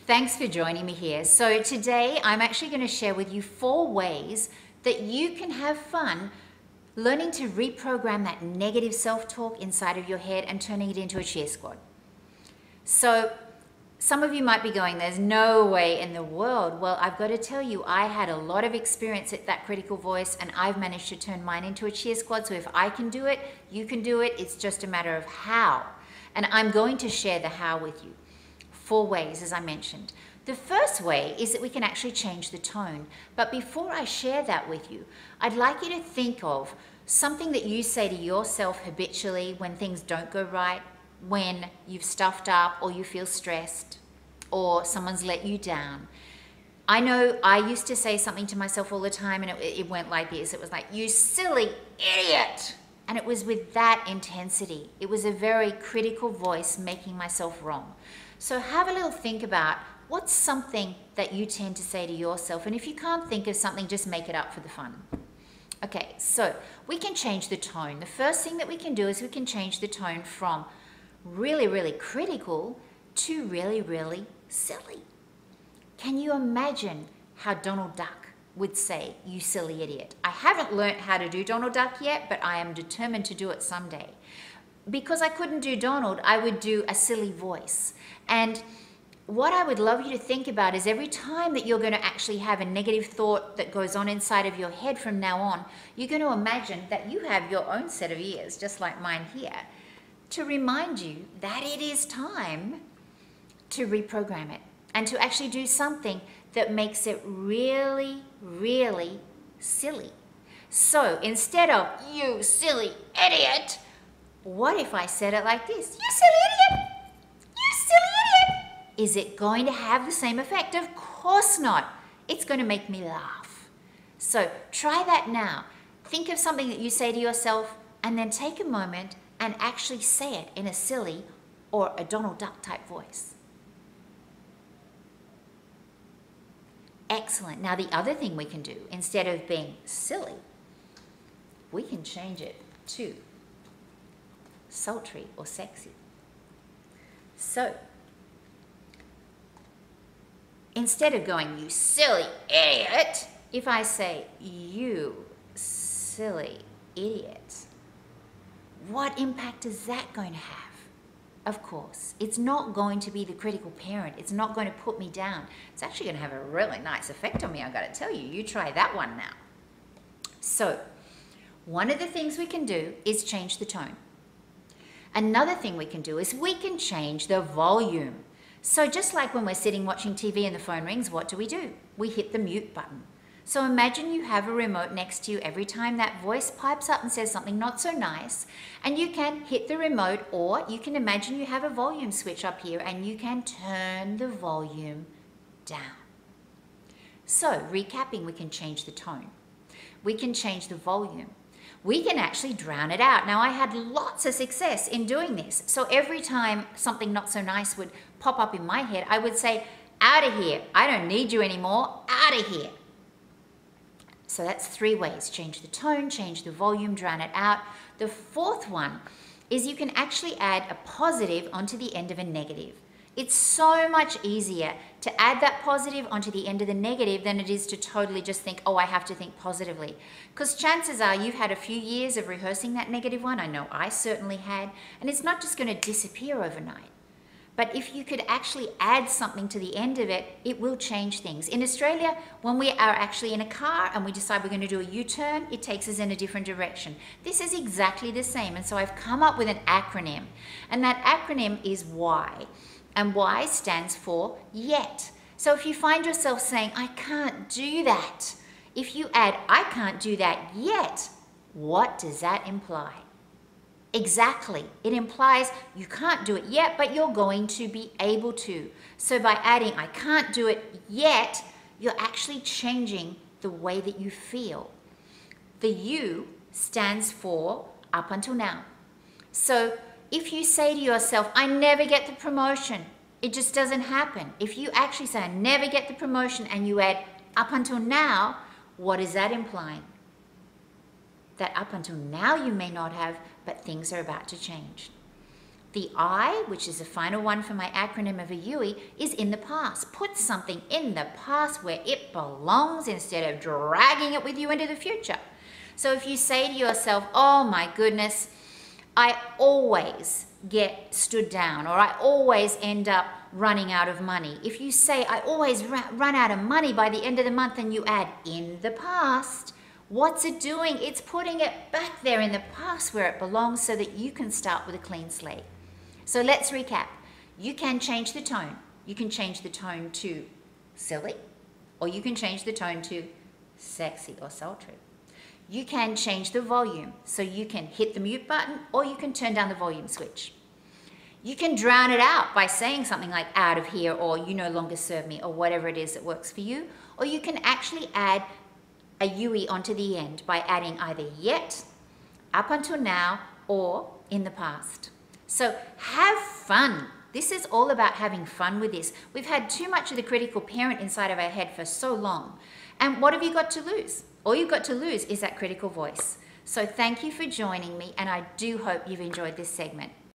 Thanks for joining me here. So today I'm actually going to share with you 4 ways that you can have fun learning to reprogram that negative self-talk inside of your head and turning it into a cheer squad. So some of you might be going, there's no way in the world. Well, I've got to tell you, I had a lot of experience at that critical voice and I've managed to turn mine into a cheer squad. So if I can do it, you can do it. It's just a matter of how. And I'm going to share the how with you. 4 ways, as I mentioned. The first way is that we can actually change the tone. But before I share that with you, I'd like you to think of something that you say to yourself habitually when things don't go right, when you've stuffed up or you feel stressed or someone's let you down. I know I used to say something to myself all the time and it went like this. It was like, you silly idiot. And it was with that intensity. It was a very critical voice making myself wrong. So have a little think about what's something that you tend to say to yourself. And if you can't think of something, just make it up for the fun. Okay, so we can change the tone. The first thing that we can do is we can change the tone from really, really critical to really, really silly. Can you imagine how Donald Duck would say, you silly idiot? I haven't learnt how to do Donald Duck yet, but I am determined to do it someday. Because I couldn't do Donald, I would do a silly voice. And what I would love you to think about is every time that you're going to actually have a negative thought that goes on inside of your head from now on, you're going to imagine that you have your own set of ears, just like mine here, to remind you that it is time to reprogram it and to actually do something that makes it really, really silly. So instead of, you silly idiot, what if I said it like this? You silly idiot! You silly idiot! Is it going to have the same effect? Of course not. It's going to make me laugh. So try that now. Think of something that you say to yourself and then take a moment and actually say it in a silly or a Donald Duck type voice. Excellent. Now the other thing we can do, instead of being silly, we can change it to sultry or sexy. So instead of going, you silly idiot, if I say, you silly idiot, what impact is that going to have? Of course, it's not going to be the critical parent. It's not going to put me down. It's actually going to have a really nice effect on me, I've got to tell you. You try that one now. So one of the things we can do is change the tone. Another thing we can do is we can change the volume. So just like when we're sitting watching TV and the phone rings, what do? We hit the mute button. So imagine you have a remote next to you every time that voice pipes up and says something not so nice, and you can hit the remote, or you can imagine you have a volume switch up here and you can turn the volume down. So recapping, we can change the tone. We can change the volume. We can actually drown it out. Now, I had lots of success in doing this. So every time something not so nice would pop up in my head, I would say, out of here. I don't need you anymore. Out of here. So that's 3 ways. Change the tone, change the volume, drown it out. The 4th one is you can actually add a positive onto the end of a negative. It's so much easier to add that positive onto the end of the negative than it is to totally just think, oh, I have to think positively. Because chances are you've had a few years of rehearsing that negative one. I know I certainly had. And it's not just going to disappear overnight. But if you could actually add something to the end of it, it will change things. In Australia, when we are actually in a car and we decide we're going to do a U-turn, it takes us in a different direction. This is exactly the same. And so I've come up with an acronym. And that acronym is Y. And Y stands for yet. So if you find yourself saying, I can't do that, if you add, I can't do that yet, what does that imply? Exactly. It implies you can't do it yet, but you're going to be able to. So by adding, I can't do it yet, you're actually changing the way that you feel. The U stands for up until now. So if you say to yourself, I never get the promotion, it just doesn't happen. If you actually say, I never get the promotion, and you add up until now, what is that implying? That up until now you may not have, but things are about to change. The I, which is the final one for my acronym of a UE, is in the past. Put something in the past where it belongs instead of dragging it with you into the future. So if you say to yourself, oh my goodness, I always get stood down, or I always end up running out of money. If you say, I always run out of money by the end of the month, and you add in the past, what's it doing? It's putting it back there in the past where it belongs so that you can start with a clean slate. So let's recap. You can change the tone. You can change the tone to silly, or you can change the tone to sexy or sultry. You can change the volume, so you can hit the mute button or you can turn down the volume switch. You can drown it out by saying something like out of here, or you no longer serve me, or whatever it is that works for you. Or you can actually add a UE onto the end by adding either yet, up until now, or in the past. So have fun. This is all about having fun with this. We've had too much of the critical parent inside of our head for so long. And what have you got to lose? All you've got to lose is that critical voice. So thank you for joining me, and I do hope you've enjoyed this segment.